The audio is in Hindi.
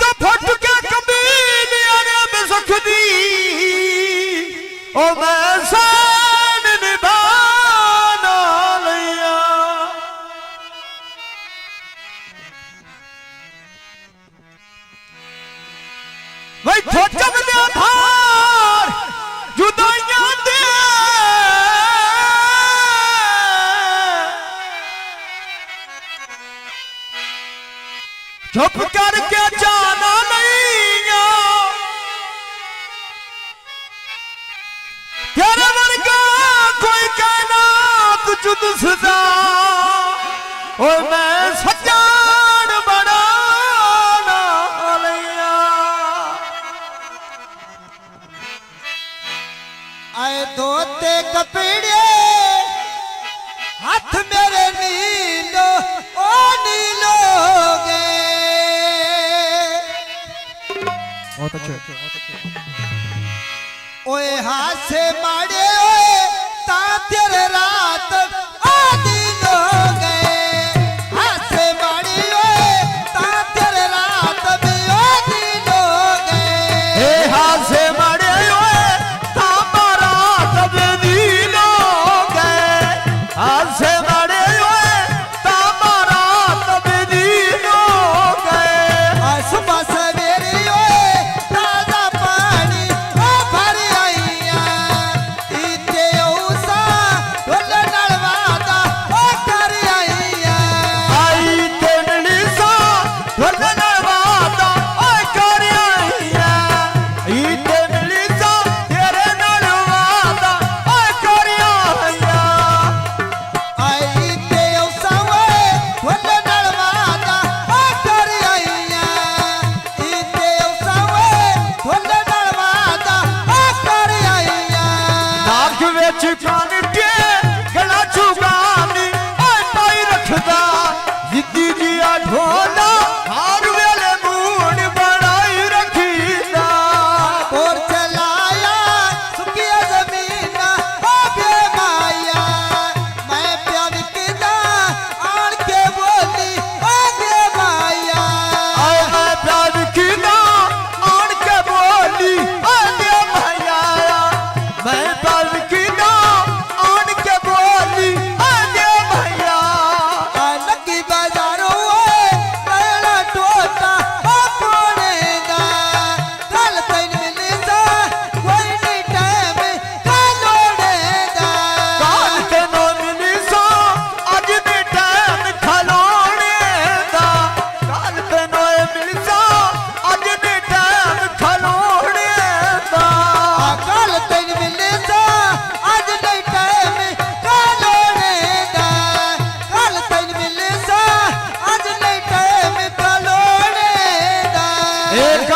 तो फट के कबीलिया ने बेसुख दी ओ मैं सान निभाना लिया भाई थोचम ने धार जुदाइयां दे चुप करके जाना नहीं तेरे वर्गा कोई कहना तुझ सजा और मैं सजान बनाना लिया आए धोते कपड़े हाथ मेरे नीलो ओ नीलो गए बहुत अच्छे ओए हाथ से मारे ओए ता तेरे रात आदि लो गए हाथ से मारे ओए ता तेरे रात भी आदि लो गए हाथ से मारे ओए ता बारात भी नीलो गए हाथ से मारे ओए ता बारात भी नीलो गए सुबह सवेरे ओए ताजा पानी ओ भर आईया इते उसा ढोल नलवादा ओ कर आईया आई ते नलीसा ढोल नलवादा ओ कर आईया आई ते नलीसा तेरे नलवादा ओ कर आईया आई इते उसा ओए ढोल नलवादा ओ कर आईया इते उसा ओए ढोल नलवादा ओ कर आईया नाक विच कान के गला चुगानी ओए पाई रखदा जिद्दी जिया ढोला हर वेले मूड बनाई रखीदा और चलाया सुखिया जमीन ओ बे माया मैं प्यार किदा आन के बोली ओ बे माया आए मैं प्यार कीदा आन के बोली आंदे भैया मैं प्यार कीदा आन के बोली आंदे भैया लगी बाजारों ओए नैना टोटा ओ कोने दा कल तैन मिले सा कोई नहीं टाइम कालोड़े दा काल के नो मिली सो अज दे टाइम खलोने दा काल के नो मिली सो अज दे टाइम खलोने दा कल तैन मिले सा अज नहीं टाइम कालोड़े दा कल तैन मिले सा अज नहीं टाइम कालोड़े दा एक